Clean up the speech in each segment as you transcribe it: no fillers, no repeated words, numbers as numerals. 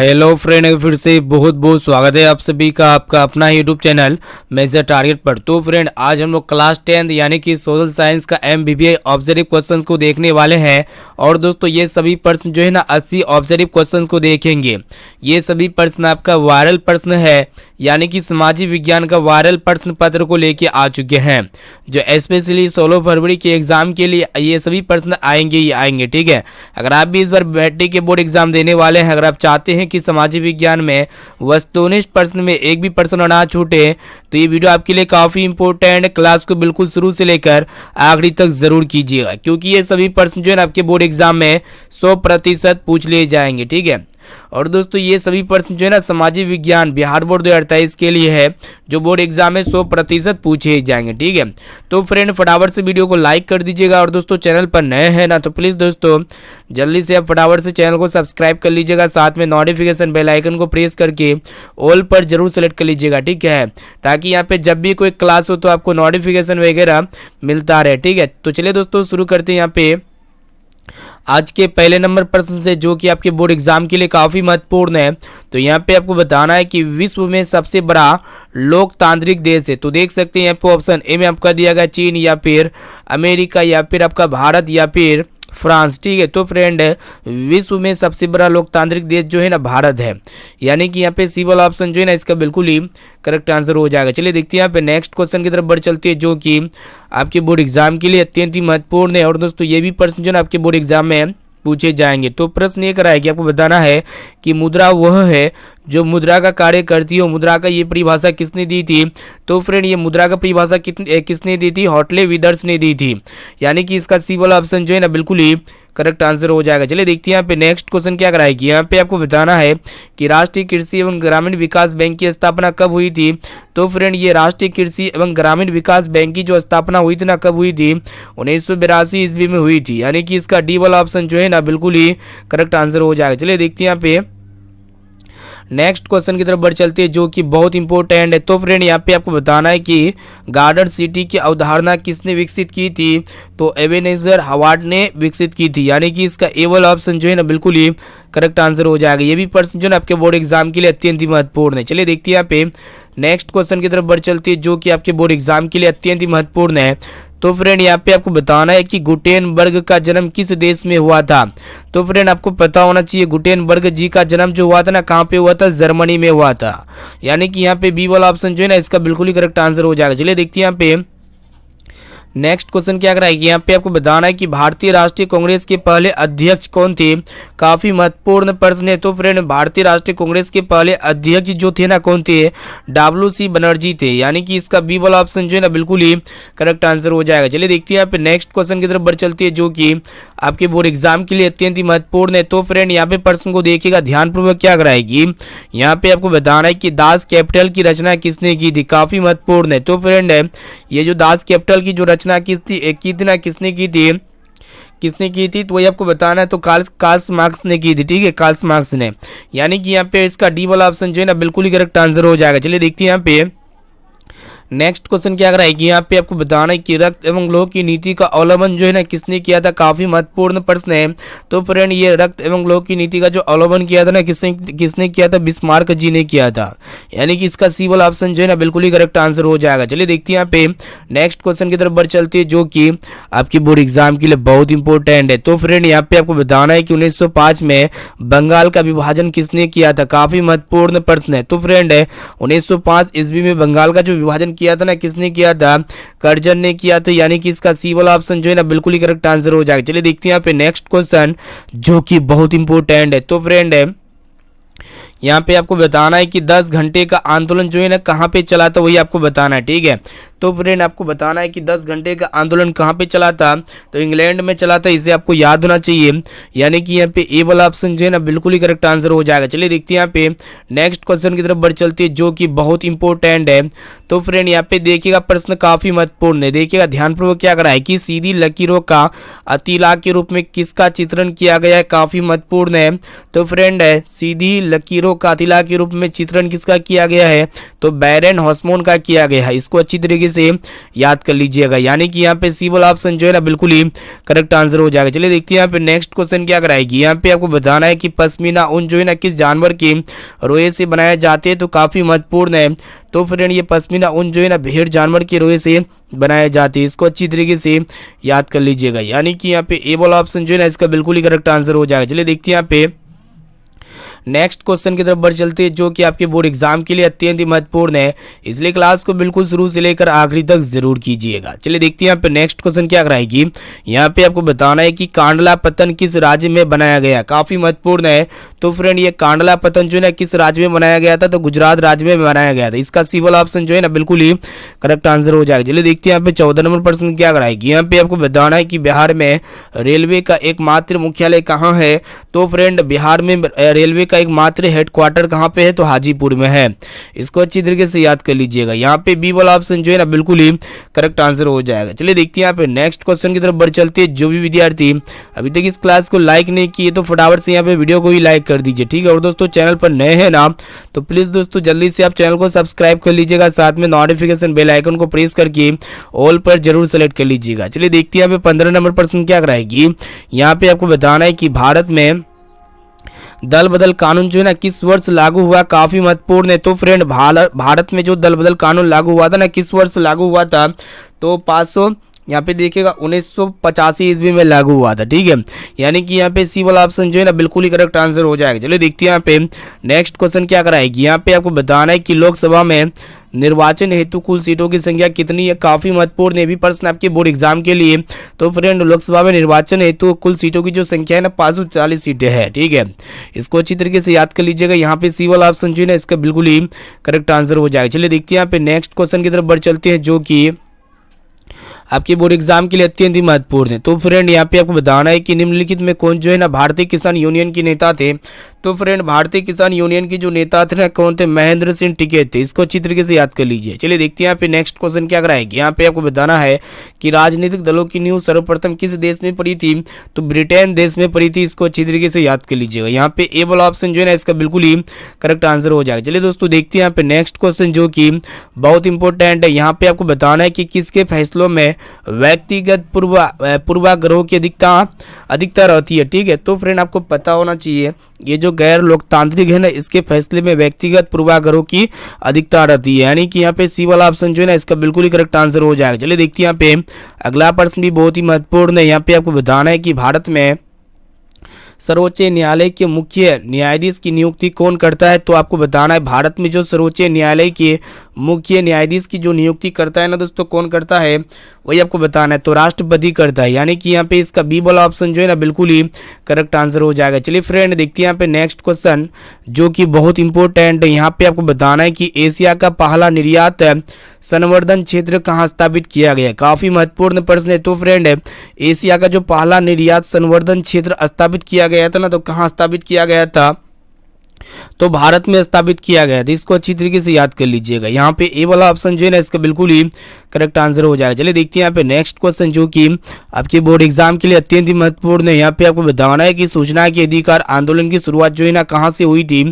Hello friend, फिर से बहुत बहुत स्वागत है आप सभी का आपका अपना यूट्यूब चैनल मेजर टारगेट पर। तो फ्रेंड, आज हम लोग क्लास 10 यानी कि सोशल साइंस का MBBA ऑब्जर्व क्वेश्चंस को देखने वाले हैं। और दोस्तों, ये सभी प्रश्न जो है ना 80 ऑब्जर्व क्वेश्चंस को देखेंगे। ये सभी प्रश्न आपका वायरल प्रश्न है, यानी कि सामाजिक विज्ञान का वायरल प्रश्न पत्र को लेके आ चुके हैं, जो स्पेशली 16 फरवरी के एग्जाम के लिए ये सभी प्रश्न आएंगे ही आएंगे। ठीक है, अगर आप भी इस बार मैट्रिक के बोर्ड एग्जाम देने वाले हैं, अगर आप चाहते हैं कि सामाजिक विज्ञान में वस्तुनिष्ठ प्रश्न में एक भी प्रश्न ना छूटे, तो ये वीडियो आपके लिए काफी इंपॉर्टेंट। क्लास को बिल्कुल शुरू से लेकर आखिरी तक जरूर कीजिएगा, क्योंकि ये सभी प्रश्न जो है ना आपके बोर्ड एग्जाम में 100% पूछ लिए जाएंगे। ठीक है, और दोस्तों, ये सभी प्रश्न जो है ना सामाजिक विज्ञान बिहार बोर्ड 2023 के लिए है, जो बोर्ड एग्जाम में 100% पूछे जाएंगे। ठीक है, तो फ्रेंड, फटाफट से वीडियो को लाइक कर दीजिएगा। और दोस्तों, चैनल पर नए हैं ना, तो प्लीज़ दोस्तों जल्दी से आप फटाफट से चैनल को सब्सक्राइब कर लीजिएगा। साथ में नोटिफिकेशन बेल आइकन को प्रेस करके ऑल पर जरूर सेलेक्ट कर लीजिएगा। ठीक है, ताकि यहाँ पे जब भी कोई क्लास हो तो आपको नोटिफिकेशन वगैरह मिलता रहे। ठीक है, तो चलिए दोस्तों शुरू करते हैं यहाँ पे आज के पहले नंबर प्रश्न से, जो कि आपके बोर्ड एग्जाम के लिए काफी महत्वपूर्ण है। तो यहाँ पे आपको बताना है कि विश्व में सबसे बड़ा लोकतांत्रिक देश है। तो देख सकते हैं यहाँ पे ऑप्शन ए में आपका दिया गया चीन, या फिर अमेरिका, या फिर आपका भारत, या फिर फ्रांस। ठीक है, तो फ्रेंड, विश्व में सबसे बड़ा लोकतांत्रिक देश जो है ना भारत है, यानी कि यहाँ पे सी वाला ऑप्शन जो है ना इसका बिल्कुल ही करेक्ट आंसर हो जाएगा। चलिए देखते हैं यहाँ पे नेक्स्ट क्वेश्चन की तरफ बढ़ चलती है, जो कि आपके बोर्ड एग्जाम के लिए अत्यंत ही महत्वपूर्ण है। और दोस्तों, ये भी प्रश्न जो है ना आपके बोर्ड एग्जाम में पूछे जाएंगे। तो प्रश्न ये करा है कि आपको बताना है कि मुद्रा वह है जो मुद्रा का कार्य करती हो। मुद्रा का ये परिभाषा किसने दी थी? तो फ्रेंड, ये मुद्रा का परिभाषा किसने दी थी? हॉटले विदर्स ने दी थी, यानी कि इसका सी वाला ऑप्शन जो है ना बिल्कुल ही करेक्ट आंसर हो जाएगा। चलिए देखते हैं यहाँ पे नेक्स्ट क्वेश्चन क्या कराएगी। यहाँ पे आपको बताना है कि राष्ट्रीय कृषि एवं ग्रामीण विकास बैंक की स्थापना कब हुई थी? तो फ्रेंड, ये राष्ट्रीय कृषि एवं ग्रामीण विकास बैंक की जो स्थापना हुई थी ना, कब हुई थी? 1982 ईस्वी में हुई थी, यानी कि इसका डी वाला ऑप्शन जो है ना बिल्कुल ही करेक्ट आंसर हो जाएगा। चलिए देखते हैं यहाँ पे नेक्स्ट क्वेश्चन की तरफ बढ़ चलती है, जो कि बहुत इंपॉर्टेंट है। तो फ्रेंड, यहाँ पे आपको बताना है कि गार्डन सिटी की अवधारणा किसने विकसित की थी? तो एबेनेजर हावर्ड ने विकसित की थी, यानी कि इसका ए वाला ऑप्शन जो है ना बिल्कुल ही करेक्ट आंसर हो जाएगा। ये भी प्रश्न जो है ना आपके बोर्ड एग्जाम के लिए अत्यंत ही महत्वपूर्ण है। चलिए देखते हैं यहाँ पे नेक्स्ट क्वेश्चन की तरफ बढ़ चलती है, जो कि आपके बोर्ड एग्जाम के लिए अत्यंत ही महत्वपूर्ण है। तो फ्रेंड, यहाँ पे आपको बताना है कि गुटेनबर्ग का जन्म किस देश में हुआ था? तो फ्रेंड, आपको पता होना चाहिए गुटेनबर्ग जी का जन्म जो हुआ था ना, कहाँ पे हुआ था? जर्मनी में हुआ था, यानी कि यहाँ पे बी वाला ऑप्शन जो है ना इसका बिल्कुल ही करेक्ट आंसर हो जाएगा। चलिए देखते हैं यहाँ पे नेक्स्ट क्वेश्चन क्या कराएगी। यहाँ पे आपको बताना है कि भारतीय राष्ट्रीय कांग्रेस के पहले अध्यक्ष कौन थे? काफी महत्वपूर्ण प्रश्न है। तो फ्रेंड, भारतीय राष्ट्रीय कांग्रेस के पहले अध्यक्ष जो थे ना, कौन थे? WC बनर्जी थे, यानी कि इसका बी वाला ऑप्शन जो है ना बिल्कुल ही करेक्ट आंसर हो जाएगा। चलिए देखते हैं यहाँ पे नेक्स्ट क्वेश्चन की तरफ बढ़ चलती है, जो कि आपके बोर्ड एग्जाम के लिए अत्यंत ही महत्वपूर्ण है। तो फ्रेंड, यहाँ पे प्रश्न को देखिएगा ध्यानपूर्वक, क्या कराएगी। यहाँ पे आपको बताना है कि दास कैपिटल की रचना किसने की थी? काफी महत्वपूर्ण है। तो फ्रेंड, ये जो दास कैपिटल की जो रचना किसने की थी, तो वही आपको बताना है। तो कार्ल मार्क्स ने की थी। ठीक है, कार्ल मार्क्स ने, यानी कि यहाँ पे इसका डी वाला ऑप्शन जो है ना बिल्कुल ही करेक्ट आंसर हो जाएगा। चलिए देखते हैं यहाँ पे नेक्स्ट क्वेश्चन क्या कराएगी। यहाँ पे आपको बताना है कि रक्त एवं लोह की नीति का अवलंबन जो है ना किसने किया था? काफी महत्वपूर्ण प्रश्न है। तो फ्रेंड, ये रक्त एवं लोह की नीति का जो अवलंबन किया था ना, किसने किया था? बिस्मार्क जी ने किया था, यानी कि इसका सी वाला ऑप्शन जो है ना बिल्कुल ही करेक्ट आंसर हो जाएगा। चलिए देखते हैं यहाँ पे नेक्स्ट क्वेश्चन की तरफ बढ़ चलती है, जो कि आपकी बोर्ड एग्जाम के लिए बहुत इंपॉर्टेंट है। तो फ्रेंड, यहाँ पे आपको बताना है कि 1905 में बंगाल का विभाजन किसने किया था? काफी महत्वपूर्ण प्रश्न है। तो फ्रेंड, 1905 ईस्वी में बंगाल का जो विभाजन किया था ना, किसने किया था? कर्जन ने किया था, यानी कि इसका सी वाला ऑप्शन जो है ना बिल्कुल ही करेक्ट आंसर हो जाएगा। चलिए देखते हैं यहाँ पे नेक्स्ट क्वेश्चन, जो कि बहुत इंपॉर्टेंट है। तो फ्रेंड, यहाँ पे आपको बताना है कि 10 घंटे का आंदोलन जो है ना कहाँ पे चला था, वही आपको बताना है। ठीक है, तो फ्रेंड, आपको बताना है कि 10 घंटे का आंदोलन कहाँ पे चला था? तो इंग्लैंड में चला था, इसे आपको याद होना चाहिए, यानी कि यहाँ पे ए वाला ऑप्शन जो है ना बिल्कुल ही करेक्ट आंसर हो जाएगा। चलिए देखते हैं यहाँ पे नेक्स्ट क्वेश्चन की तरफ बढ़ चलती है, जो कि बहुत इंपॉर्टेंट है। तो फ्रेंड, यहाँ पे देखिएगा प्रश्न काफी महत्वपूर्ण है। देखिएगा ध्यानपूर्वक, क्या करा है कि सीधी लकीरों का अतिलाक के रूप में किसका चित्रण किया गया है? काफी महत्वपूर्ण है। तो फ्रेंड, सीधी लकीरों हीरो कातिला के रूप में चित्रण किसका किया गया है, तो बैरन हॉस्मोन का किया गया है। इसको अच्छी तरीके से याद कर लीजिएगा, यानी कि यहाँ पे सी वाला ऑप्शन जो है ना बिल्कुल ही करेक्ट आंसर हो जाएगा। चलिए देखते हैं यहाँ पे नेक्स्ट क्वेश्चन क्या कराएगी। यहाँ पे आपको बताना है कि पश्मीना ऊन जो है ना किस जानवर के रोए से बनाए जाते हैं, तो काफी महत्वपूर्ण है। तो फ्रेंड ये पश्मीना ऊन जो है ना भेड़ जानवर के रोए से बनाए जाते हैं। इसको अच्छी तरीके से याद कर लीजिएगा, यानी कि यहाँ पे ए वाला ऑप्शन जो है ना इसका बिल्कुल ही करेक्ट आंसर हो जाएगा। चलिए देखते हैं यहाँ पे नेक्स्ट क्वेश्चन की तरफ बढ़ चलते हैं, जो कि आपके बोर्ड एग्जाम के लिए अत्यंत ही महत्वपूर्ण है, इसलिए क्लास को बिल्कुल शुरू से लेकर आखिरी तक जरूर कीजिएगा। चलिए देखते हैं यहाँ पे नेक्स्ट क्वेश्चन क्या कराएगी। यहाँ पे आपको बताना है कि कांडला पतन किस राज्य में बनाया गया, काफी महत्वपूर्ण है। तो फ्रेंड ये कांडला पतन जो है ना किस राज्य में बनाया गया था, तो गुजरात राज्य में बनाया गया था। इसका सी वाला ऑप्शन जो है ना बिल्कुल ही करेक्ट आंसर हो जाएगा। चलिए देखते हैं यहाँ पे 14 नंबर प्रश्न क्या कराएगी। यहाँ पे आपको बताना है कि बिहार में रेलवे का एकमात्र मुख्यालय कहाँ है, तो फ्रेंड बिहार में रेलवे का एकमात्र हेडक्वार्टर कहाँ पे है, तो हाजीपुर में है। इसको अच्छी तरीके से याद कर लीजिएगा, यहाँ पे बी वाला ऑप्शन जो है ना बिल्कुल ही करेक्ट आंसर हो जाएगा। चलिए देखते हैं यहाँ पे नेक्स्ट क्वेश्चन की तरफ बढ़ चलते हैं। जो भी विद्यार्थी अभी तक इस क्लास को लाइक नहीं किए तो फटाफट से यहाँ पे वीडियो को भी लाइक कर दीजिए, ठीक है। और दोस्तों चैनल पर नए हैं ना, तो प्लीज दोस्तों जल्दी से आप चैनल को सब्सक्राइब कर लीजिएगा, साथ में नोटिफिकेशन बेल आइकन को प्रेस करके ऑल पर जरूर सेलेक्ट कर लीजिएगा। चलिए देखते हैं यहाँ पे 15 नंबर प्रश्न क्या कराएगी। यहाँ पे आपको बताना है कि भारत में दल बदल कानून जो है ना किस वर्ष लागू हुआ, काफी महत्वपूर्ण है। तो फ्रेंड भारत में जो दल बदल कानून लागू हुआ था ना, किस वर्ष लागू हुआ था, तो 500 यहाँ पे देखिएगा 1985 ईस्वी में लागू हुआ था, ठीक है। यानी कि यहाँ पे सी वाला ऑप्शन जो है ना बिल्कुल ही करेक्ट आंसर हो जाएगा। चलिए देखते हैं यहाँ पे नेक्स्ट क्वेश्चन क्या कराएगी। यहाँ पे आपको बताना है कि लोकसभा में निर्वाचन हेतु कुल सीटों की संख्या कितनी है, काफी महत्वपूर्ण है, भी प्रश्न आपके बोर्ड एग्जाम के लिए। तो फ्रेंड लोकसभा में निर्वाचन हेतु कुल सीटों की जो संख्या है ना 540 सीटें हैं, ठीक है। इसको अच्छी तरीके से याद कर लीजिएगा, यहाँ पे सी वाला ऑप्शन जो है ना इसका बिल्कुल ही करेक्ट आंसर हो जाएगा। चलिए देखते हैं यहाँ पे नेक्स्ट क्वेश्चन की तरफ बढ़ चलते हैं, जो कि आपके बोर्ड एग्जाम के लिए अत्यंत ही महत्वपूर्ण है। तो फ्रेंड यहाँ पे आपको बताना है कि निम्नलिखित में कौन जो है ना भारतीय किसान यूनियन के नेता थे। तो फ्रेंड भारतीय किसान यूनियन के जो नेता थे ना कौन थे, महेंद्र सिंह टिकैत थे। इसको अच्छी तरीके से याद कर लीजिए। चलिए देखते हैं यहाँ पे नेक्स्ट क्वेश्चन क्या कराएगी। यहाँ पे आपको बताना है कि राजनीतिक दलों की नींव सर्वप्रथम किस देश में पड़ी थी, तो ब्रिटेन देश में पड़ी थी। इसको अच्छी तरीके से याद कर लीजिएगा, यहाँ पे ए वाला ऑप्शन जो है ना इसका बिल्कुल ही करेक्ट आंसर हो जाएगा। चलिए दोस्तों देखते हैं यहाँ पे नेक्स्ट क्वेश्चन, जो कि बहुत इंपॉर्टेंट है। यहाँ पे आपको बताना है कि किसके फैसलों में व्यक्तिगत पूर्वाग्रहों की अधिकता रहती है, ठीक है। तो फ्रेंड आपको पता होना चाहिए ये जो गैर लोकतांत्रिक है ना, इसके फैसले में व्यक्तिगत पूर्वाग्रहों की अधिकता रहती है, यानी कि यहाँ पे सी वाला ऑप्शन जो है ना इसका बिल्कुल ही करेक्ट आंसर हो जाएगा। चलिए देखते हैं यहाँ पे अगला प्रश्न भी बहुत ही महत्वपूर्ण है। यहाँ पे आपको बताना है कि भारत में सर्वोच्च न्यायालय के मुख्य न्यायाधीश की नियुक्ति कौन करता है, तो आपको बताना है भारत में जो सर्वोच्च न्यायालय के मुख्य न्यायाधीश की जो नियुक्ति करता है ना दोस्तों, कौन करता है वही आपको बताना है, तो राष्ट्रपति करता है। यानी कि यहाँ पे इसका बी वाला ऑप्शन जो है ना बिल्कुल ही करेक्ट आंसर हो जाएगा। चलिए फ्रेंड देखते हैं यहाँ पे नेक्स्ट क्वेश्चन, जो कि बहुत इंपॉर्टेंट है। यहाँ पे आपको बताना है कि एशिया का पहला निर्यात संवर्धन क्षेत्र कहाँ स्थापित किया गया, काफी महत्वपूर्ण प्रश्न है। तो फ्रेंड एशिया का जो पहला निर्यात संवर्धन क्षेत्र स्थापित किया गया था ना, तो कहाँ स्थापित किया गया था, तो भारत में स्थापित किया गया था। इसको अच्छी तरीके से याद कर लीजिएगा, यहाँ पे ए वाला ऑप्शन जो है ना इसका बिल्कुल ही करेक्ट आंसर हो जाएगा। चलिए देखते हैं यहाँ पे नेक्स्ट क्वेश्चन, जो कि आपके बोर्ड एग्जाम के लिए अत्यंत ही महत्वपूर्ण है। यहाँ पे आपको बताना है कि सूचना के अधिकार आंदोलन की शुरुआत जो है ना कहाँ से हुई थी,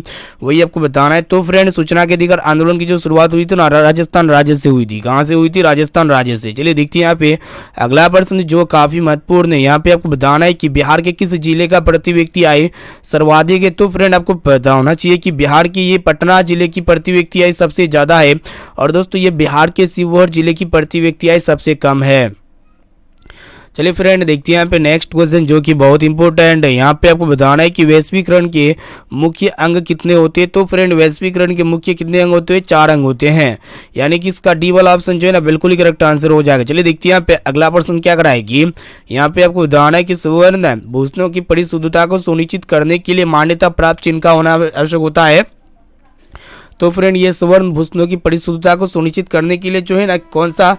वही आपको बताना है। तो फ्रेंड सूचना के अधिकार आंदोलन की जो शुरुआत हुई थी ना राजस्थान राज्य से हुई थी। कहाँ से हुई थी, राजस्थान राज्य से। चलिए देखते हैं यहाँ पे अगला प्रश्न, जो काफी महत्वपूर्ण है। यहाँ पे आपको बताना है कि बिहार के किस जिले का प्रति व्यक्ति आय सर्वाधिक है। तो फ्रेंड आपको पता होना चाहिए कि बिहार की ये पटना जिले की प्रति व्यक्ति आय सबसे ज्यादा है, और दोस्तों ये बिहार के शिवहर जिले की प्रति व्यक्ति आय सबसे कम है। चलिए फ्रेंड देखते हैं यहाँ पे नेक्स्ट क्वेश्चन, जो कि बहुत इंपॉर्टेंट है। यहाँ पे आपको बताना है कि वैश्वीकरण के मुख्य अंग कितने होते हैं। तो फ्रेंड वैश्वीकरण के मुख्य कितने अंग होते हैं, 4 अंग होते हैं, यानी कि इसका डी वाला ऑप्शन जो है ना बिल्कुल ही करेक्ट आंसर हो जाएगा। चलिए देखते हैं यहाँ पे अगला प्रश्न क्या कराएगी। यहाँ पे आपको बताना है कि स्वर्ण भूषणों की परिशुद्धता को सुनिश्चित करने के लिए मान्यता प्राप्त चिन्ह का होना आवश्यक होता है। तो फ्रेंड ये स्वर्ण भूषणों की परिशुद्धता को सुनिश्चित करने के लिए जो है ना कौन सा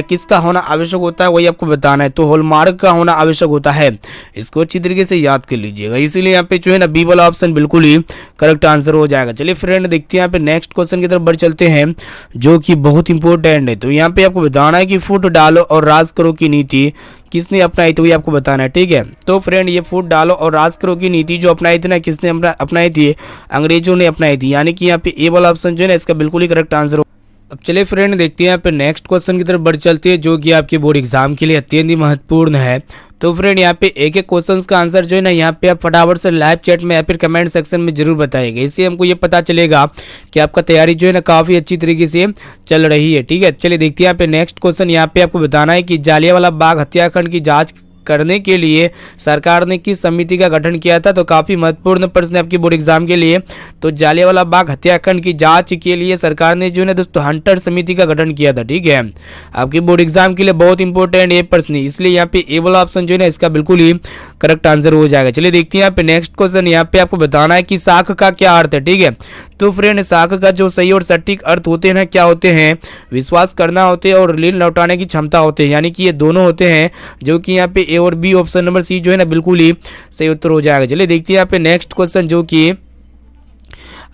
किसका होना आवश्यक होता है, वही आपको बताना है। तो हॉलमार्क का होना आवश्यक होता है। इसको अच्छी तरीके से याद कर लीजिएगा, इसीलिए यहाँ पे जो है ना बी वाला ऑप्शन बिल्कुल ही करेक्ट आंसर हो जाएगा। चलिए फ्रेंड देखते हैं यहाँ पे नेक्स्ट क्वेश्चन की तरफ बढ़ चलते हैं, जो कि बहुत इंपॉर्टेंट है। तो यहाँ पे आपको बताना है कि फुट डालो और राज करो की नीति किसने अपनाई थी, वही आपको बताना है। ठीक है, तो फ्रेंड ये फूट डालो और राज करो की नीति जो अपनाई थी ना, किसने अपनाई थी, अंग्रेजों ने अपनाई थी। यानी कि यहाँ पे ए वाला ऑप्शन जो है ना इसका बिल्कुल ही करेक्ट आंसर हो। अब चलिए फ्रेंड देखते हैं यहाँ पे नेक्स्ट क्वेश्चन की तरफ बढ़ चलते हैं, जो कि आपके बोर्ड एग्जाम के लिए अत्यंत ही महत्वपूर्ण है। तो फ्रेंड यहाँ पे एक एक क्वेश्चंस का आंसर जो है ना यहाँ पे आप फटाफट से लाइव चैट में या फिर कमेंट सेक्शन में जरूर बताइएगा। इससे हमको ये पता चलेगा कि आपका तैयारी जो है ना काफ़ी अच्छी तरीके से चल रही है। ठीक है, चलिए देखते हैं यहाँ पे नेक्स्ट क्वेश्चन। यहाँ पे आपको बताना है कि जालियांवाला बाग हत्याकांड की जाँच करने के लिए सरकार ने किस समिति का गठन किया था। तो काफी महत्वपूर्ण प्रश्न है आपके बोर्ड एग्जाम के लिए। तो जालियांवाला बाग हत्याकांड की जांच के लिए सरकार ने जो है दोस्तों हंटर समिति का गठन किया था। ठीक है, आपके बोर्ड एग्जाम के लिए बहुत इंपॉर्टेंट ये प्रश्न, इसलिए यहाँ पे ए वाला ऑप्शन जो है ना इसका बिल्कुल ही करेक्ट आंसर हो जाएगा। चलिए देखते हैं यहाँ पे नेक्स्ट क्वेश्चन। यहाँ पे आपको बताना है कि साख का क्या अर्थ है। ठीक है, तो फ्रेंड साख का जो सही और सटीक अर्थ होते हैं ना क्या होते हैं, विश्वास करना होते हैं और ऋण लौटाने की क्षमता होते हैं। यानी कि ये दोनों होते हैं, जो कि यहाँ पे ए और बी ऑप्शन नंबर सी जो है ना बिल्कुल ही सही उत्तर हो जाएगा। चलिए देखते हैं यहाँ पे नेक्स्ट क्वेश्चन, जो कि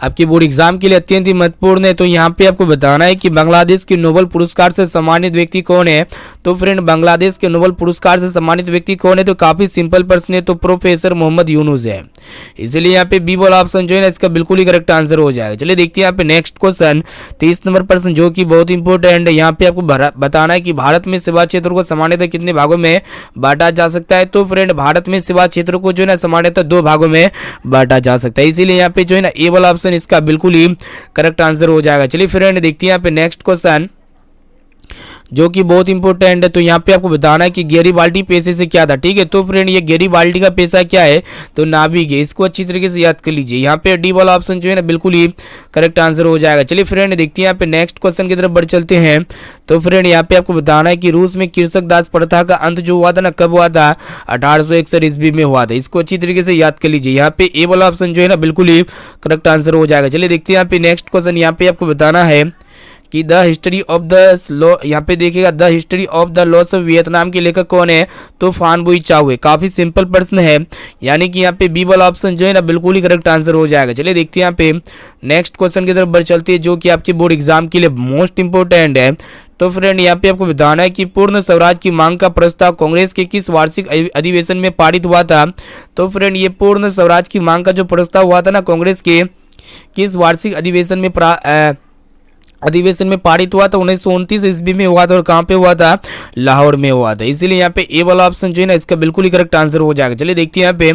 आपके बोर्ड एग्जाम के लिए अत्यंत ही महत्वपूर्ण है। तो यहाँ पे आपको बताना है कि बांग्लादेश के नोबेल पुरस्कार से सम्मानित व्यक्ति कौन है। तो फ्रेंड बांग्लादेश के नोबेल पुरस्कार से सम्मानित व्यक्ति कौन है, तो काफी सिंपल प्रश्न है, तो प्रोफेसर मोहम्मद यूनुस है। इसलिए यहाँ पे बी वाला ऑप्शन जो है ना इसका बिल्कुल ही करेक्ट आंसर हो जाएगा। चलिए देखते हैं यहाँ पे नेक्स्ट क्वेश्चन 30 नंबर प्रश्न, जो कि बहुत इंपॉर्टेंट है। यहाँ पे आपको बताना है कि भारत में सेवा क्षेत्र को सामान्यतः कितने भागों में बांटा जा सकता है। तो फ्रेंड भारत में सेवा क्षेत्र को जो है ना सामान्यतः 2 भागों में बांटा जा सकता है। इसीलिए यहाँ पे जो है ना ए वाला ऑप्शन इसका बिल्कुल ही करेक्ट आंसर हो जाएगा। चलिए फ्रेंड देखते हैं यहाँ पे नेक्स्ट क्वेश्चन, जो कि बहुत इंपॉर्टेंट है। तो यहाँ पे आपको बताना है कि गैरीबाल्डी पेशे से क्या था। ठीक है, तो फ्रेंड ये गैरीबाल्डी का पेशा क्या है, तो नाविक है। इसको अच्छी तरीके से याद कर लीजिए। यहाँ पे डी वाला ऑप्शन जो है ना बिल्कुल ही करेक्ट आंसर हो जाएगा। चलिए फ्रेंड देखते हैं यहाँ पे नेक्स्ट क्वेश्चन की तरफ बढ़ चलते हैं। तो फ्रेंड यहाँ पे आपको बताना है कि रूस में कृषक दास प्रथा का अंत जो हुआ था ना कब हुआ था, 1861 ईस्वी में हुआ था। इसको अच्छी तरीके से याद कर लीजिए। यहाँ पे ए वाला ऑप्शन जो है ना बिल्कुल ही करेक्ट आंसर हो जाएगा। चलिए देखते हैं यहाँ पे नेक्स्ट क्वेश्चन। यहाँ पे आपको बताना है कि the history of the law, यहाँ पे देखिएगा the history of the loss of Vietnam के लेखक कौन है, तो फान बुई चाओ है। काफी सिंपल प्रश्न है, यानी कि यहाँ पे बी वाला ऑप्शन जो है ना बिल्कुल ही करेक्ट आंसर हो जाएगा। चलिए देखते हैं यहाँ पे नेक्स्ट क्वेश्चन की तरफ बढ़ चलते हैं, जो कि आपके बोर्ड एग्जाम के लिए मोस्ट इंपोर्टेंट है। तो फ्रेंड यहाँ पे आपको बताना है कि पूर्ण स्वराज की मांग का प्रस्ताव कांग्रेस के किस वार्षिक अधिवेशन में पारित हुआ था। तो फ्रेंड ये पूर्ण स्वराज की मांग का जो प्रस्ताव हुआ था ना कांग्रेस के किस वार्षिक अधिवेशन में पारित हुआ था, 1929 ईस्वी में हुआ था। और कहाँ पे हुआ था, लाहौर में हुआ था। इसीलिए यहाँ पे ए वाला ऑप्शन जो है ना इसका बिल्कुल ही करेक्ट आंसर हो जाएगा। चलिए देखते हैं यहाँ पे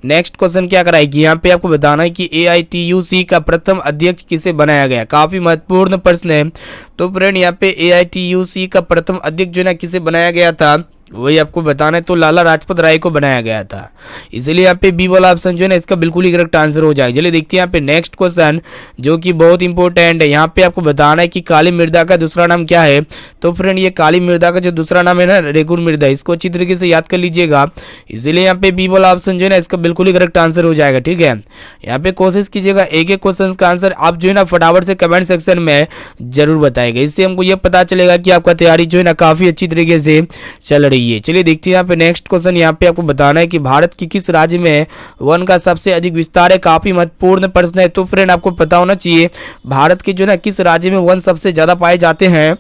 नेक्स्ट क्वेश्चन क्या कराएगी। यहाँ पे आपको बताना है कि AITUC का प्रथम अध्यक्ष किसे बनाया गया। काफी महत्वपूर्ण प्रश्न है। तो फ्रेंड यहाँ पे AITUC का प्रथम अध्यक्ष जो है ना किसे बनाया गया था, वही आपको बताना है, तो लाला लाजपत राय को बनाया गया था। इसलिए यहाँ पे बी वाला ऑप्शन जो है ना इसका बिल्कुल ही करेक्ट आंसर हो जाएगा। चलिए देखते हैं यहाँ पे नेक्स्ट क्वेश्चन, जो कि बहुत इंपॉर्टेंट है। यहाँ पे आपको बताना है कि काली मृदा का दूसरा नाम क्या है। तो फ्रेंड ये काली मृदा का जो दूसरा नाम है ना रेगुन मृदा, इसको अच्छी तरीके से याद कर लीजिएगा। इसलिए यहाँ पे बी वाला ऑप्शन जो है ना इसका बिल्कुल ही करेक्ट आंसर हो जाएगा। ठीक है, यहाँ पे कोशिश कीजिएगा एक एक क्वेश्चन का आंसर आप जो है ना फटाफट से कमेंट सेक्शन में जरूर बताएगा। इससे हमको ये पता चलेगा कि आपका तैयारी जो है ना काफी अच्छी तरीके से चल रही है। चलिए देखते हैं यहाँ पे नेक्स्ट क्वेश्चन। यहाँ पे आपको बताना है कि भारत की किस राज्य में वन का सबसे अधिक विस्तार है। काफी महत्वपूर्ण प्रश्न है। तो फ्रेंड आपको पता होना चाहिए भारत के जो ना किस राज्य में वन सबसे ज्यादा पाए जाते हैं।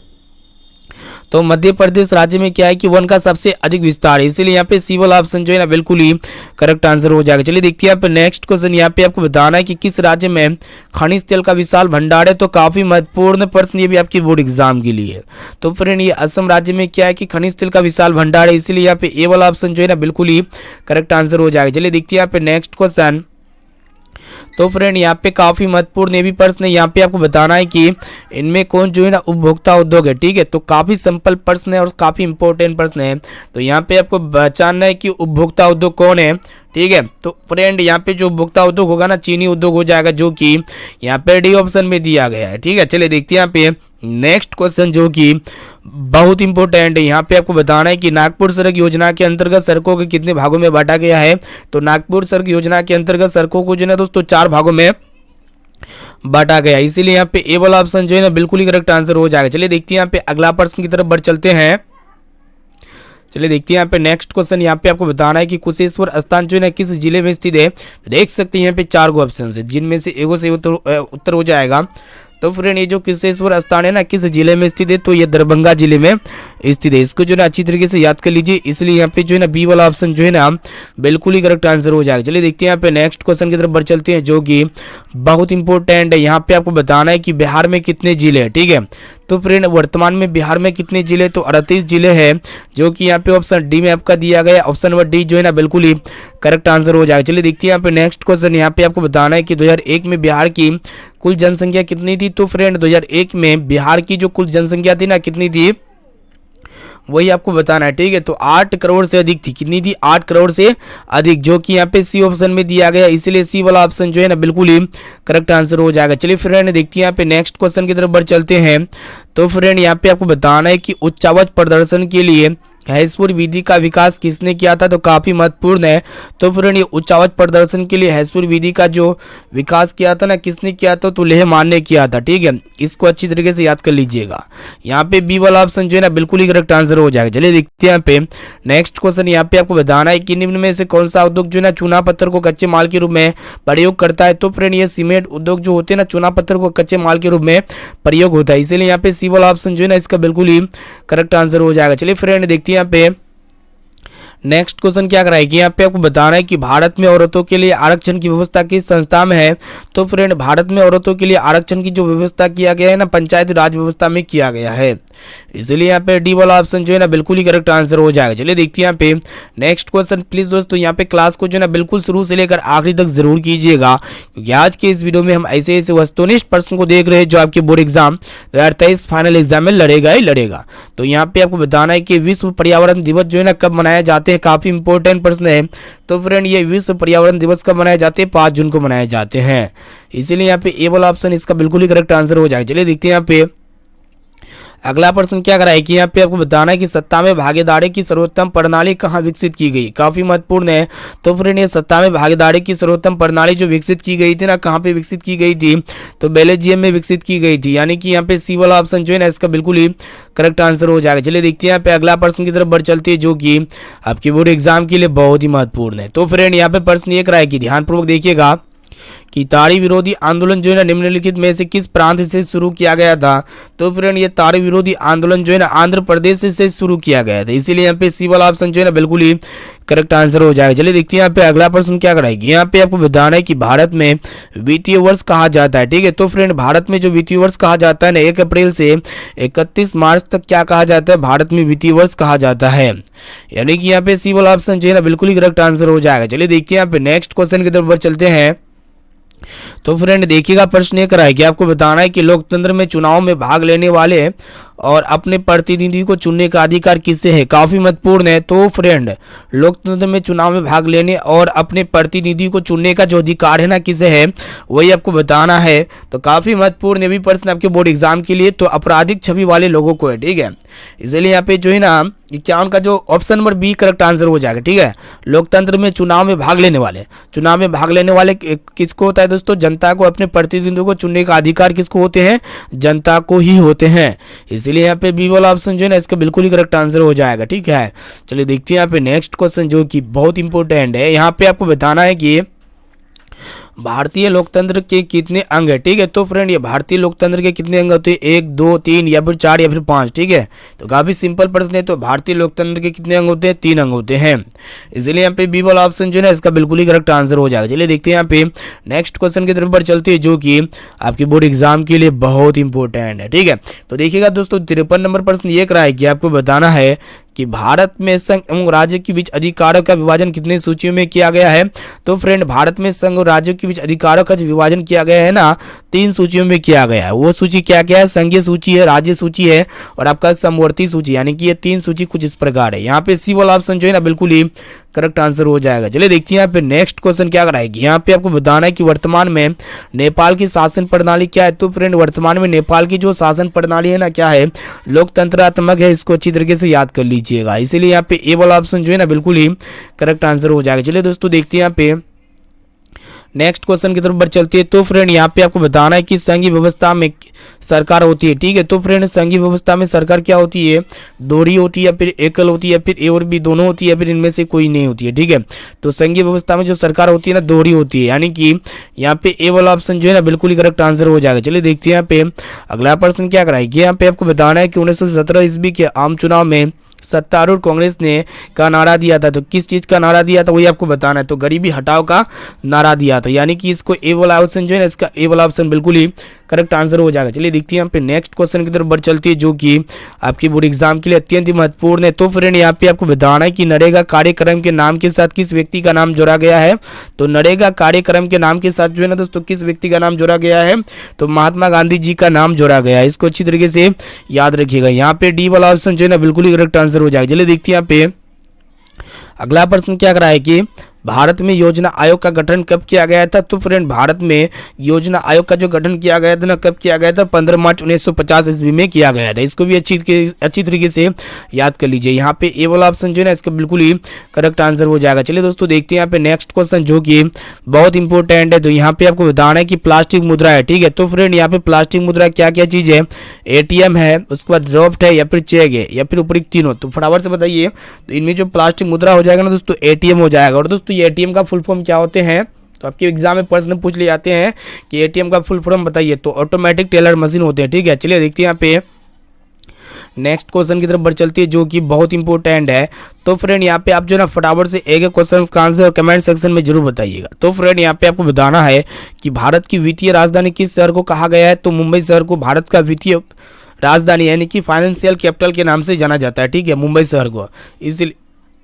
तो मध्य प्रदेश राज्य में क्या है कि वन का सबसे अधिक विस्तार है। इसीलिए यहाँ पे सी वाला ऑप्शन जो है ना बिल्कुल ही करेक्ट आंसर हो जाएगा। चलिए देखते हैं यहाँ पे नेक्स्ट क्वेश्चन। यहाँ पे आपको बताना है कि किस राज्य में खनिज तेल का विशाल भंडार है। तो काफी महत्वपूर्ण प्रश्न ये भी आपकी बोर्ड एग्जाम के लिए। तो फ्रेंड ये असम राज्य में क्या है कि खनिज तेल का विशाल भंडार है। इसीलिए यहाँ पे ए वाला ऑप्शन जो है ना बिल्कुल ही करेक्ट आंसर हो जाएगा। चलिए देखते हैं यहाँ पे नेक्स्ट क्वेश्चन। तो फ्रेंड यहाँ पे काफी महत्वपूर्ण ये भी प्रश्न है। यहाँ पे आपको बताना है कि इनमें कौन जो है ना उपभोक्ता उद्योग है। ठीक है, तो काफी सिंपल प्रश्न है और काफी इंपॉर्टेंट प्रश्न है। तो यहाँ पे आपको पहचानना है कि उपभोक्ता उद्योग कौन है। ठीक है, तो फ्रेंड यहाँ पे जो उपभोक्ता उद्योग होगा ना चीनी उद्योग हो जाएगा, जो कि यहाँ पे डी ऑप्शन में दिया गया है। ठीक है, चलिए देखते हैं यहाँ पे नेक्स्ट क्वेश्चन, जो कि बहुत इंपॉर्टेंट है। यहाँ पे आपको बताना है कि नागपुर सड़क योजना के अंतर्गत सड़कों के कितने भागों में बांटा गया है। तो नागपुर सड़क योजना के अंतर्गत सड़कों को जो है दोस्तों 4 भागों में बांटा गया। इसीलिए यहाँ पे ए वाला ऑप्शन जो है ना बिल्कुल ही करेक्ट आंसर हो जाएगा। चलिए देखते हैं यहाँ पे अगला प्रश्न की तरफ बढ़ चलते हैं। चलिए देखते हैं यहाँ पे नेक्स्ट क्वेश्चन। यहाँ पे आपको बताना है कि कुशेश्वर स्थान जो है ना किस जिले में स्थित है। देख सकते हैं यहाँ पे 4 ऑप्शन है, जिनमें से एगो से उत्तर हो जाएगा। तो फ्रेंड ये जो किसेश्वर स्थान है ना किस जिले में स्थित है, तो ये दरभंगा जिले में स्थित है। इसको जो है ना अच्छी तरीके से याद कर लीजिए, इसलिए यहाँ पे जो है ना बी वाला ऑप्शन जो है ना बिल्कुल ही करेक्ट आंसर हो जाएगा। चलिए देखते हैं यहाँ पे नेक्स्ट क्वेश्चन की तरफ बढ़ चलते हैं, जो कि बहुत इंपॉर्टेंट है। यहाँ पे आपको बताना है कि बिहार में कितने जिले हैं, ठीक है। तो फ्रेंड वर्तमान में बिहार में कितने जिले, तो 38 जिले हैं, जो कि यहाँ पे ऑप्शन डी में आपका दिया गया। ऑप्शन नंबर डी जो है ना बिल्कुल ही करेक्ट आंसर हो जाएगा। चलिए देखते हैं यहाँ पे नेक्स्ट क्वेश्चन। यहाँ पे आपको बताना है कि 2001 में बिहार की कुल जनसंख्या कितनी थी। तो फ्रेंड 2001 में बिहार की जो कुल जनसंख्या थी ना कितनी थी, वही आपको बताना है, ठीक है। तो 8 करोड़ से अधिक थी। कितनी थी, 8 करोड़ से अधिक, जो कि यहाँ पे सी ऑप्शन में दिया गया, इसलिए सी वाला ऑप्शन जो है ना बिल्कुल ही करेक्ट आंसर हो जाएगा। चलिए फ्रेंड देखते हैं यहाँ पे नेक्स्ट क्वेश्चन की तरफ बढ़ चलते हैं। तो फ्रेंड यहाँ पे आपको बताना है कि उच्च आवाज प्रदर्शन के लिए हैसपुर विधि का विकास किसने किया था, तो काफी महत्वपूर्ण है। तो फ्रेंड ये उच्च आवाज प्रदर्शन के लिए हैसपुर विधि का जो विकास किया था ना किसने किया था, तो लेहमान ने किया था, ठीक है। इसको अच्छी तरीके से याद कर लीजिएगा। यहाँ पे बी वाला ऑप्शन जो है ना बिल्कुल ही करेक्ट आंसर हो जाएगा। चलिए देखते हैं यहाँ पे नेक्स्ट क्वेश्चन। यहाँ पे आपको बताना है कि निम्न में से कौन सा उद्योग जो है ना चूना पत्थर को कच्चे माल के रूप में प्रयोग करता है। तो फ्रेंड ये सीमेंट उद्योग जो होते हैं ना चूना पत्थर को कच्चे माल के रूप में प्रयोग होता है, इसीलिए यहाँ पे सी वाला ऑप्शन जो है ना इसका बिल्कुल ही करेक्ट आंसर हो जाएगा। चलिए फ्रेंड देखते हैं यहाँ पे नेक्स्ट क्वेश्चन क्या कराएगी। यहाँ पे आपको बताना है कि भारत में औरतों के लिए आरक्षण की व्यवस्था किस संस्था में है। तो फ्रेंड भारत में औरतों के लिए आरक्षण की जो व्यवस्था किया गया है ना पंचायत राज व्यवस्था में किया गया है, इसलिए यहाँ पे डी वाला ऑप्शन जो है ना बिल्कुल ही करेक्ट आंसर हो जाएगा। चलिए देखते हैं यहाँ पे नेक्स्ट क्वेश्चन। प्लीज दोस्तों यहाँ पे क्लास को जो है ना बिल्कुल शुरू से लेकर आखिरी तक जरूर कीजिएगा, क्योंकि आज के इस वीडियो में हम ऐसे ऐसे वस्तुनिष्ठ प्रश्न को देख रहे हैं जो आपके बोर्ड एग्जाम 2023 फाइनल एग्जाम में लड़ेगा ही लड़ेगा। तो यहाँ पे आपको बताना है कि विश्व पर्यावरण दिवस जो है ना कब मनाया जाते हैं, काफी इंपॉर्टेंट प्रश्न है। तो फ्रेंड ये विश्व पर्यावरण दिवस कब मनाए जाते हैं, 5 जून को मनाए जाते हैं, इसीलिए यहाँ पे ए वाला ऑप्शन इसका बिल्कुल ही करेक्ट आंसर हो जाएगा। चलिए देखते हैं यहाँ पे अगला प्रश्न क्या कराए कि यहाँ पे आपको बताना है कि सत्ता में भागीदारी की सर्वोत्तम प्रणाली कहाँ विकसित की गई, काफी महत्वपूर्ण है। तो फ्रेंड ये सत्ता में भागीदारी की सर्वोत्तम प्रणाली जो विकसित की गई थी ना कहाँ पे विकसित की गई थी, तो बेल्जियम में विकसित की गई थी, यानी कि यहाँ पे सी वाला ऑप्शन जो है ना इसका बिल्कुल ही करेक्ट आंसर हो जाएगा। चलिए देखते हैं यहाँ पे अगला प्रश्न की तरफ बढ़ चलती है, जो कि आपके बोर्ड एग्जाम के लिए बहुत ही महत्वपूर्ण है। तो फ्रेंड यहाँ पे प्रश्न ये कराए कि ध्यानपूर्वक देखिएगा कि ताड़ी विरोधी आंदोलन जो है ना निम्नलिखित में से किस प्रांत से शुरू किया गया था। तो फ्रेंड ये ताड़ी विरोधी आंदोलन जो है ना आंध्र प्रदेश से शुरू किया गया था, इसीलिए यहाँ पे सी वाला ऑप्शन जो है ना बिल्कुल ही करेक्ट आंसर हो जाएगा। चलिए देखते हैं यहाँ पे अगला प्रश्न क्या कराएगी। यहाँ पे आपको बताना है कि भारत में वित्तीय वर्ष कहा जाता है, ठीक है। तो फ्रेंड भारत में जो वित्तीय वर्ष कहा जाता है ना 1 अप्रैल से 31 मार्च तक क्या कहा जाता है, भारत में वित्तीय वर्ष कहा जाता है, यानी कि यहाँ पे सी वाला ऑप्शन जो है ना बिल्कुल ही करेक्ट आंसर हो जाएगा। चलिए देखते हैं यहाँ पे नेक्स्ट क्वेश्चन की तरफ चलते हैं। तो फ्रेंड देखिएगा प्रश्न ये कराए कि आपको बताना है कि लोकतंत्र में चुनाव में भाग लेने वाले और अपने प्रतिनिधि को चुनने का अधिकार किससे है, काफी महत्वपूर्ण है। तो फ्रेंड लोकतंत्र में चुनाव में भाग लेने और अपने प्रतिनिधि को चुनने का जो अधिकार है ना किसे है, वही आपको बताना है। तो काफी महत्वपूर्ण ये भी प्रश्न आपके बोर्ड एग्जाम के लिए, तो आपराधिक छवि वाले लोगों को है, ठीक है। इसलिए यहाँ पे जो है ना 51 का जो option number B correct answer हो जाएगा, ठीक है। लोकतंत्र में चुनाव में भाग लेने वाले, चुनाव में भाग लेने वाले किसको होता है दोस्तों, जनता को अपने प्रतिनिधियों को चुनने का अधिकार किसको होते हैं, जनता को ही होते हैं, इसलिए यहाँ पे बी वाला ऑप्शन जो है ना इसका बिल्कुल ही करेक्ट आंसर हो जाएगा, ठीक है। चलिए देखते हैं यहाँ पे नेक्स्ट क्वेश्चन जो कि बहुत इंपॉर्टेंट है। यहाँ पे आपको बताना है कि भारतीय लोकतंत्र के कितने अंग है, ठीक है। तो फ्रेंड ये भारतीय लोकतंत्र के कितने अंग होते हैं, 1 2 3 या फिर 4 या फिर 5, ठीक है। तो काफी सिंपल प्रश्न है। तो भारतीय लोकतंत्र के कितने अंग होते हैं, 3 अंग होते हैं, इसलिए यहाँ पे बी वाला ऑप्शन जो है ना इसका बिल्कुल ही करेक्ट आंसर हो जाएगा। चलिए देखते हैं यहाँ पे नेक्स्ट क्वेश्चन की तरफ बढ़ चलते हैं, जो कि आपके बोर्ड एग्जाम के लिए बहुत इंपॉर्टेंट है, ठीक है। तो देखिएगा दोस्तों 53 नंबर प्रश्न ये कराए कि आपको बताना है कि भारत में संघ एवं राज्य के बीच अधिकारों का विभाजन कितने सूचियों में किया गया है। तो फ्रेंड भारत में संघ और राज्यों के बीच अधिकारों का जो विभाजन किया गया है ना 3 सूचियों में किया गया है। वो सूची क्या क्या है, संघीय सूची है, राज्य सूची है और आपका समवर्ती सूची, यानी कि ये 3 सूची कुछ इस प्रकार है। यहाँ पे सी वाला ऑप्शन जो है ना बिल्कुल ही करेक्ट आंसर हो जाएगा। चलिए देखते हैं यहाँ पे नेक्स्ट क्वेश्चन क्या कराएगी। यहाँ पे आपको बताना है कि वर्तमान में नेपाल की शासन प्रणाली क्या है। तो फ्रेंड वर्तमान में नेपाल की जो शासन प्रणाली है ना क्या है, लोकतंत्रात्मक है, इसको अच्छी तरीके से याद कर लीजिएगा, इसीलिए यहाँ पे ए वाला ऑप्शन जो है ना बिल्कुल ही करेक्ट आंसर हो जाएगा। चलिए दोस्तों देखते हैं यहाँ पे नेक्स्ट क्वेश्चन की तरफ बढ़ चलती है। तो फ्रेंड यहाँ पे आपको बताना है कि संघीय व्यवस्था में सरकार होती है, ठीक है। तो फ्रेंड संघीय व्यवस्था में सरकार क्या होती है, दोहरी होती है या फिर एकल होती है या फिर ए और बी दोनों होती है या फिर इनमें से कोई नहीं होती है, ठीक है। तो संघीय व्यवस्था में जो सरकार होती है ना, दोहरी होती है, यानी कि यहाँ पे ए वाला ऑप्शन जो है ना बिल्कुल ही करेक्ट आंसर हो जाएगा। चलिए देखते हैं यहाँ पे अगला प्रश्न क्या कराएगी। यहाँ पे आपको बताना है कि 1917 ईस्वी के आम चुनाव में सत्तारूढ़ कांग्रेस ने का नारा दिया था, तो किस चीज का नारा दिया था वही आपको बताना है। तो गरीबी हटाओ का नारा दिया था, यानी कि इसको ए वाला ऑप्शन जो है ना, इसका ए वाला ऑप्शन बिल्कुल ही करेक्ट आंसर हो जाएगा। चलिए देखते हैं यहाँ पे नेक्स्ट क्वेश्चन की तरफ बढ़ चलती है, जो कि आपकी बोर्ड एग्जाम के लिए अत्यंत ही महत्वपूर्ण है। तो फ्रेंड यहाँ पे आपको बताना है कि नरेगा कार्यक्रम के नाम के साथ किस व्यक्ति का नाम जोड़ा गया है। तो नरेगा कार्यक्रम के नाम के साथ जो है ना दोस्तों किस व्यक्ति का नाम जोड़ा गया है, तो महात्मा गांधी जी का नाम जोड़ा गया है। इसको अच्छी तरीके से याद रखिएगा। यहाँ पे डी वाला ऑप्शन जो है ना बिल्कुल ही करेक्ट आंसर हो जाएगा। चलिए देखते हैं यहाँ पे अगला प्रश्न क्या करा है कि भारत में योजना आयोग का गठन कब किया गया था। तो फ्रेंड भारत में योजना आयोग का जो गठन किया गया था ना, कब किया गया था, 15 मार्च 1950 ईस्वी में किया गया था। इसको भी अच्छी तरीके से याद कर लीजिए। यहाँ पे ए वाला ऑप्शन जो है ना इसका बिल्कुल ही करेक्ट आंसर हो जाएगा। चलिए दोस्तों देखते हैं यहाँ पे नेक्स्ट क्वेश्चन, जो कि बहुत इंपॉर्टेंट है। तो यहाँ पे आपको बताना है कि प्लास्टिक मुद्रा है, ठीक है। तो फ्रेंड यहाँ पे प्लास्टिक मुद्रा क्या क्या चीज है, एटीएम है, उसके बाद ड्राफ्ट है या फिर चेक है या फिर उपयुक्त तीनों। तो फटाफट से बताइए। तो इनमें जो प्लास्टिक मुद्रा हो जाएगा ना दोस्तों, एटीएम हो जाएगा। और दोस्तों ये एटीएम का फुल फॉर्म क्या होते हैं, तो आपके एग्जाम में प्रश्न पूछ लिए जाते हैं कि एटीएम का फुल फॉर्म बताइए। तो ऑटोमेटिक टेलर मशीन होते हैं, ठीक है। चलिए देखते हैं यहाँ पे नेक्स्ट क्वेश्चन की तरफ बढ़ चलती है, जो कि बहुत इंपॉर्टेंट है। तो फ्रेंड यहाँ पे आप जो ना फटाफट से एक क्वेश्चन का आंसर कमेंट सेक्शन में जरूर बताइएगा। तो फ्रेंड यहाँ पे आपको बताना है कि भारत की वित्तीय राजधानी किस शहर को कहा गया है। तो मुंबई शहर को भारत का वित्तीय राजधानी यानी कि फाइनेंशियल कैपिटल के नाम से जाना जाता है, ठीक है, मुंबई शहर को।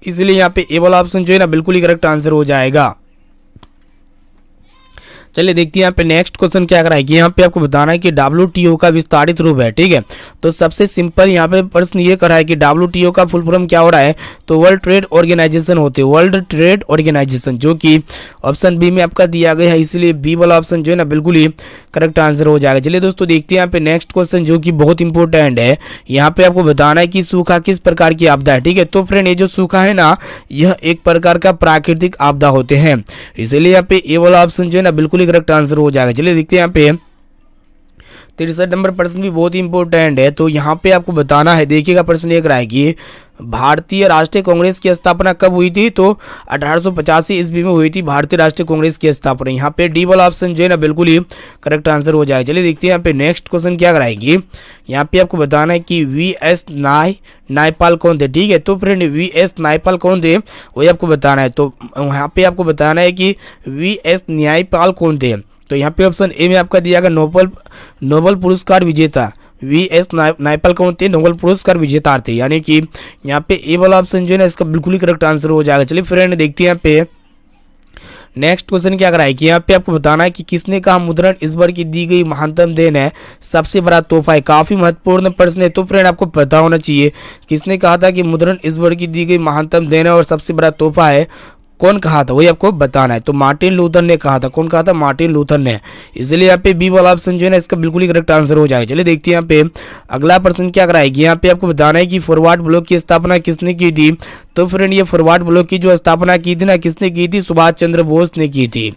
इसलिए यहाँ पे ए वाला ऑप्शन जो है ना बिल्कुल ही करेक्ट आंसर हो जाएगा। चलिए देखते हैं यहाँ पे नेक्स्ट क्वेश्चन क्या कराएगी। यहाँ पे आपको बताना है कि WTO का विस्तारित रूप है, ठीक है। तो सबसे सिंपल यहाँ पे प्रश्न ये करा है कि WTO का फुल फॉर्म क्या हो रहा है, तो वर्ल्ड ट्रेड ऑर्गेनाइजेशन होते हैं, वर्ल्ड ट्रेड ऑर्गेनाइजेशन, जो कि ऑप्शन बी में आपका दिया गया है। इसलिए बी वाला ऑप्शन जो है ना बिल्कुल ही करेक्ट आंसर हो जाएगा। चलिए दोस्तों देखते हैं यहाँ पे नेक्स्ट क्वेश्चन, जो कि बहुत इंपॉर्टेंट है। यहाँ पे आपको बताना है कि सूखा किस प्रकार की आपदा है, ठीक है। तो फ्रेंड ये जो सूखा है ना, यह एक प्रकार का प्राकृतिक आपदा होते हैं। इसलिए यहाँ पे ए वाला ऑप्शन जो है ना बिल्कुल करेक्ट आंसर हो जाएगा। चलिए देखते हैं यहाँ पे 63 नंबर प्रश्न भी बहुत इंपॉर्टेंट है। तो यहाँ पे आपको बताना है, देखिएगा प्रश्न एक रहा है कि भारतीय राष्ट्रीय कांग्रेस की स्थापना कब हुई थी। तो 1885 ईस्वी में हुई थी भारतीय राष्ट्रीय कांग्रेस की स्थापना। यहाँ पे डी वाला ऑप्शन जो है ना बिल्कुल ही करेक्ट आंसर हो जाएगा। चलिए देखते हैं यहाँ पे नेक्स्ट क्वेश्चन क्या कराएगी। यहाँ पे आपको बताना है कि वी.एस. नायपाल कौन थे, ठीक है। तो फ्रेंड वी.एस. नायपाल कौन थे वही आपको बताना है। तो यहाँ पे आपको बताना है कि वी.एस. नायपाल कौन थे। तो यहाँ पे ऑप्शन ए में आपका दिया गया नोबल पुरस्कार विजेता वी.एस. नायपाल कौन थे, नोबेल पुरस्कार विजेता थे। यानी कि यहाँ पे ए वाला ऑप्शन जो है ना इसका बिल्कुल ही करेक्ट आंसर हो जाएगा। चलिए फ्रेंड देखते हैं यहाँ पे नेक्स्ट क्वेश्चन क्या कराए कि यहाँ पे आपको बताना है कि किसने कहा मुद्रण इस बार की दी गई महानतम देन है, सबसे बड़ा तोहफा है। काफी महत्वपूर्ण प्रश्न है। तो फ्रेंड आपको पता होना चाहिए किसने कहा था कि मुद्रण इस बार की दी गई महानतम देन है और सबसे बड़ा तोहफा है, कौन कहा था वही आपको बताना है। तो मार्टिन लूथर ने कहा था। कौन कहा था, मार्टिन लूथर ने। इसलिए यहाँ पे बी वाला ऑप्शन जो है ना इसका बिल्कुल ही करेक्ट आंसर हो जाएगा। चलिए देखते हैं यहाँ पे अगला प्रश्न क्या कराएगी। यहाँ पे आपको बताना है कि फॉरवर्ड ब्लॉक की स्थापना किसने की थी। तो फ्रेंड ये फॉरवर्ड ब्लॉक की जो स्थापना की थी ना, किसने की थी, सुभाष चंद्र बोस ने की थी।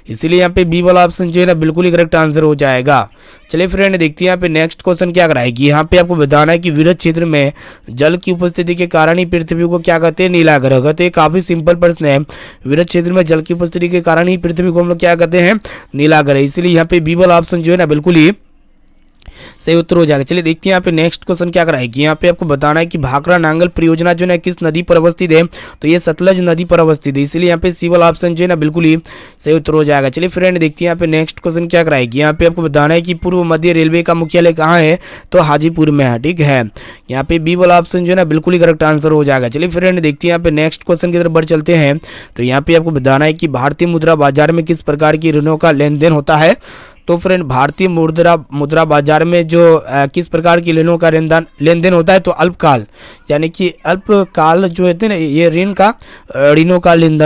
इसीलिए यहाँ पे बी वाला ऑप्शन जो है ना बिल्कुल ही करेक्ट आंसर हो जाएगा। चलिए फ्रेंड देखते हैं यहाँ पे नेक्स्ट क्वेश्चन क्या कराएगी। यहाँ पे आपको बताना है कि विरत क्षेत्र में जल की उपस्थिति के कारण ही पृथ्वी को क्या कहते हैं, नीला ग्रह कहते हैं। काफी सिंपल प्रश्न है। विरत क्षेत्र में जल की उपस्थिति के कारण ही पृथ्वी को हम लोग क्या कहते हैं, नीला ग्रह। इसलिए यहाँ पे बी वाला ऑप्शन जो है ना बिल्कुल ही सही उत्तर हो जाएगा। चलिए देखते हैं यहाँ पे नेक्स्ट क्वेश्चन क्या कराएगी। यहाँ पे आपको बताना है कि भाखड़ा नांगल परियोजना जो है किस नदी पर अवस्थित है। तो ये सतलज नदी पर अवस्थित है। इसलिए यहाँ पे सी वाला ऑप्शन जो है ना बिल्कुल ही सही उत्तर हो जाएगा। चलिए फ्रेंड देखते हैं यहाँ पे नेक्स्ट क्वेश्चन क्या कराएगी। यहाँ पे आपको बताना है कि पूर्व मध्य रेलवे का मुख्यालय कहाँ है। तो हाजीपुर में है, ठीक है। यहाँ पे बी वाला ऑप्शन जो है ना बिल्कुल ही करेक्ट आंसर हो जाएगा। चलिए फ्रेंड देखते हैं यहाँ पे नेक्स्ट क्वेश्चन की तरफ बढ़ चलते हैं। तो यहाँ पे आपको बताना है कि भारतीय मुद्रा बाजार में किस प्रकार की ऋणों का लेन देन होता है। तो फ्रेंड भारतीय मुद्रा बाजार में जो किस प्रकार की ऋणों का लेन देन होता है, तो अल्पकाल यानी कि अल्पकाल जो होते हैं ना, ये ऋणों का लेन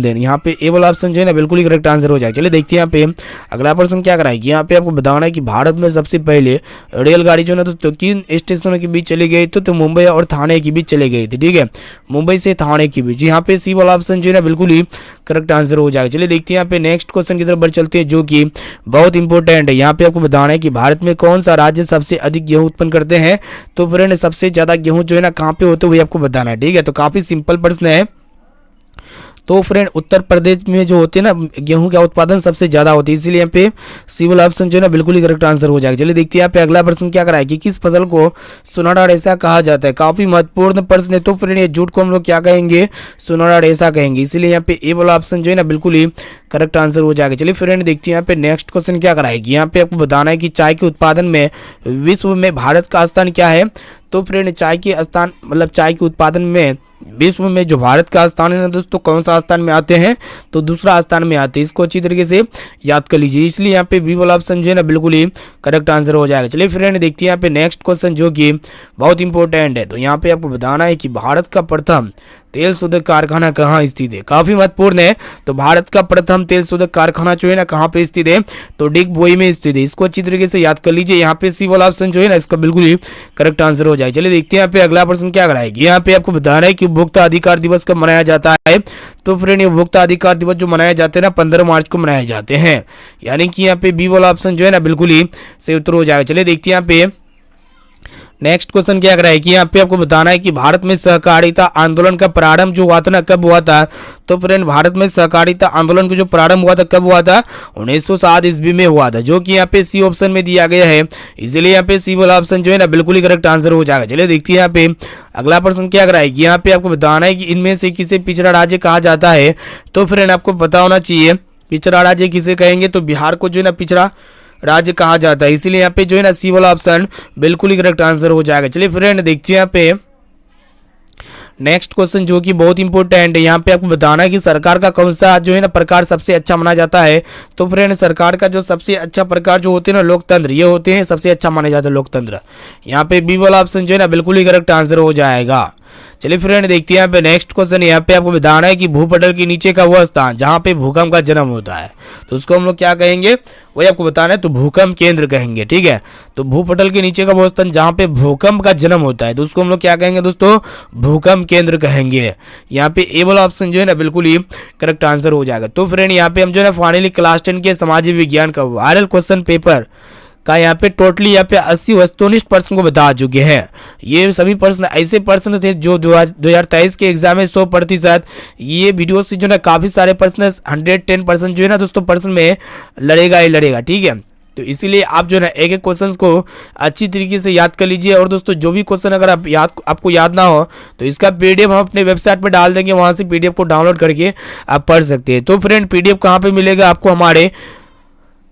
देन। यहाँ पे ए वाला ऑप्शन जो है ना बिल्कुल ही करेक्ट आंसर हो जाएगा। चलिए देखते हैं यहाँ पे अगला प्रश्न क्या कराएगी। यहाँ पे आपको बताना है कि भारत में सबसे पहले रेलगाड़ी जो है ना दोस्तों किन स्टेशनों के बीच चली गई तो मुंबई और थाने के बीच चली गई थी। ठीक है, मुंबई से थाने के बीच। यहाँ पे सी वाला ऑप्शन जो है ना बिल्कुल ही करेक्ट आंसर हो जाएगा। चलिए देखते हैं यहाँ पे नेक्स्ट क्वेश्चन की तरफ बढ़ चलते हैं, जो कि बहुत इंपॉर्टेंट है। यहाँ पे आपको बताना है कि भारत में कौन सा राज्य सबसे अधिक गेहूं उत्पन्न करते हैं। तो फ्रेंड सबसे ज्यादा गेहूं जो है ना कहाँ पे होते हैं, वही आपको बताना है। ठीक है, तो काफी सिंपल प्रश्न है। तो फ्रेंड उत्तर प्रदेश में जो होते हैं ना गेहूं का उत्पादन सबसे ज्यादा होती है, इसीलिए यहाँ पे सी वाला ऑप्शन जो है ना बिल्कुल ही करेक्ट आंसर हो जाएगा। चलिए देखते हैं यहाँ पे अगला प्रश्न क्या कराएगी, किस फसल को सुनहरा रेशा कहा जाता है। काफी महत्वपूर्ण प्रश्न है। तो फ्रेंड ये जूट को हम लोग क्या कहेंगे, सुनहरा रेशा कहेंगे, इसीलिए यहाँ पे ए वाला ऑप्शन जो है ना बिल्कुल ही करेक्ट आंसर हो जाएगा। चलिए फ्रेंड देखते हैं यहाँ पे नेक्स्ट क्वेश्चन क्या कराएगी। यहाँ पे आपको बताना है कि चाय के उत्पादन में विश्व में भारत का स्थान क्या है। तो फ्रेंड चाय के उत्पादन में विश्व में जो भारत का स्थान है ना दोस्तों, कौन सा स्थान में आते हैं, तो दूसरा स्थान में आते हैं। इसको अच्छी तरीके से याद कर लीजिए, इसलिए यहाँ पे बी वाला ऑप्शन जो है ना बिल्कुल ही करेक्ट आंसर हो जाएगा। चलिए फ्रेंड देखते हैं यहाँ पे नेक्स्ट क्वेश्चन, जो कि बहुत इंपॉर्टेंट है। तो यहाँ पे आपको बताना है कि भारत का प्रथम तेल शोधक कारखाना कहाँ स्थित है। काफी महत्वपूर्ण है। तो भारत का प्रथम तेल शोधक कारखाना जो है ना कहाँ पे स्थित है, तो डिगबोई में स्थित है। इसको अच्छी तरीके से याद कर लीजिए। यहाँ पे सी वाला ऑप्शन जो है ना इसका बिल्कुल ही करेक्ट आंसर हो जाएगा। चलिए देखते हैं यहाँ पे अगला प्रश्न क्या कराएगी। यहाँ पे आपको बताना है कि उपभोक्ता अधिकार दिवस कब मनाया जाता है। तो फ्रेंड ये उपभोक्ता अधिकार दिवस जो मनाए जाते हैं ना 15 मार्च को मनाए जाते हैं, यानी कि यहाँ पे बी वाला ऑप्शन जो है ना बिल्कुल ही सही उत्तर हो जाएगा। चलिए देखते हैं यहाँ पे नेक्स्ट क्वेश्चन क्या कराएगी। कि यहाँ पे आपको बताना है कि भारत में सहकारिता आंदोलन का प्रारंभ जो हुआ था ना कब हुआ था। तो फ्रेंड भारत में सहकारिता आंदोलन का जो प्रारंभ हुआ था कब हुआ था, 1907 ईस्वी में हुआ था, जो कि यहाँ पे सी ऑप्शन में दिया गया है, इसलिए यहाँ पे सी वाला ऑप्शन जो है ना बिल्कुल ही करेक्ट आंसर हो जाएगा। चलिए देखते हैं यहाँ पे अगला प्रश्न क्या कराएगी। यहाँ पे आपको बताना है कि इनमें से किसे पिछड़ा राज्य कहा जाता है। तो फ्रेंड आपको पता होना चाहिए पिछड़ा राज्य किसे कहेंगे, तो बिहार को जो है ना पिछड़ा राज्य कहा जाता है, इसीलिए यहाँ पे जो है ना सी वाला ऑप्शन बिल्कुल ही करेक्ट आंसर हो जाएगा। चलिए फ्रेंड देखते हैं यहाँ पे नेक्स्ट क्वेश्चन, जो कि बहुत इंपॉर्टेंट है। यहाँ पे आपको बताना है कि सरकार का कौन सा जो है ना प्रकार सबसे अच्छा माना जाता है। तो फ्रेंड सरकार का जो सबसे अच्छा प्रकार जो होते हैं ना लोकतंत्र, ये होते हैं सबसे अच्छा माना जाता है लोकतंत्र। यहाँ पे बी वाला ऑप्शन जो है ना बिल्कुल ही करेक्ट आंसर हो जाएगा। चलिए फ्रेंड देखते हैं यहाँ पे नेक्स्ट क्वेश्चन। यहाँ पे आपको बताना है कि भूपटल के नीचे का वह स्थान जहाँ पे भूकंप का जन्म होता है, तो उसको हम लोग क्या कहेंगे, वही आपको बताना है, तो भूकंप केंद्र कहेंगे। ठीक है, तो भूपटल के नीचे का वो स्थान जहाँ पे भूकंप का जन्म होता है, तो उसको हम लोग क्या कहेंगे दोस्तों, भूकंप केंद्र कहेंगे। यहाँ पे ए वाला ऑप्शन जो है ना बिल्कुल ही करेक्ट आंसर हो जाएगा। तो फ्रेंड यहाँ पे हम जो है ना फाइनली क्लास 10 के सामाजिक विज्ञान का वायरल क्वेश्चन पेपर का यहाँ पे टोटली यहाँ पे 80 वस्तुनिष्ठ प्रश्न को बता चुके हैं। ये सभी प्रश्न ऐसे प्रश्न थे जो 2023 के एग्जाम में 100%, ये वीडियो से जो ना काफी सारे प्रश्न 110% जो है ना दोस्तों प्रश्न में लड़ेगा ही लड़ेगा। ठीक है, तो इसीलिए आप जो है ना एक एक क्वेश्चन को अच्छी तरीके से याद कर लीजिए। और दोस्तों जो भी क्वेश्चन अगर आपको याद ना हो तो इसका पीडीएफ हम अपने वेबसाइट पर डाल देंगे, वहां से पीडीएफ को डाउनलोड करके आप पढ़ सकते हैं। तो फ्रेंड पीडीएफ कहाँ पे मिलेगा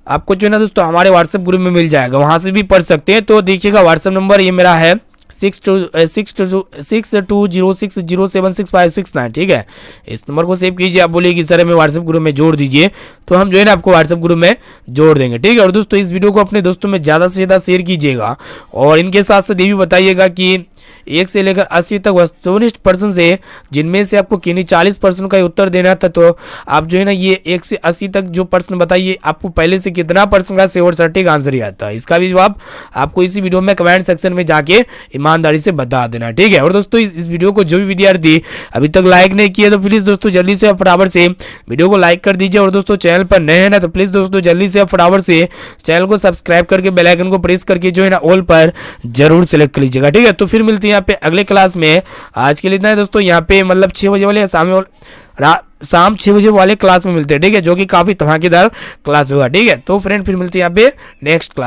आपको जो है ना दोस्तों हमारे व्हाट्सएप ग्रुप में मिल जाएगा, वहां से भी पढ़ सकते हैं। तो देखिएगा व्हाट्सएप नंबर ये मेरा है 6206076569। ठीक है, इस नंबर को सेव कीजिए। आप बोलिए कि सर हमें व्हाट्सएप ग्रुप में जोड़ दीजिए, तो हम जो है ना आपको व्हाट्सएप ग्रुप में जोड़ देंगे। ठीक है, और दोस्तों इस वीडियो को अपने दोस्तों में ज़्यादा से ज़्यादा शेयर कीजिएगा, और इनके साथ साथ ये भी बताइएगा कि 1 से लेकर 80 तक वस्तुनिष्ठ प्रश्न से जिनमें से आपको किन्हीं 40% का उत्तर देना था, तो आप जो है ना ये 1 से 80 तक जो प्रश्न बताइए आपको पहले से कितना प्रश्न का श्योर सटीक आंसर ही आता है, इसका भी जवाब आपको इसी वीडियो में कमेंट सेक्शन में जाके ईमानदारी से बता देना। ठीक है, और दोस्तों इस वीडियो को जो भी विद्यार्थी अभी तक लाइक नहीं किया तो प्लीज दोस्तों जल्दी से फटाफट से वीडियो को लाइक कर दीजिए। और दोस्तों चैनल पर नए हैं ना तो प्लीज दोस्तों जल्दी से फटाफट से चैनल को सब्सक्राइब करके बेल आइकन को प्रेस करके जो है ना ऑल पर जरूर सेलेक्ट कर लीजिएगा। ठीक है, तो फिर मिलते हैं यहाँ पे अगले क्लास में। आज के लिए इतना है दोस्तों, यहाँ पे मतलब 6 बजे वाले शाम 6 बजे वाले क्लास में मिलते हैं। ठीक है, जो कि काफी धमाकेदार क्लास होगा। ठीक है, तो फ्रेंड फिर मिलते हैं यहाँ पे नेक्स्ट क्लास।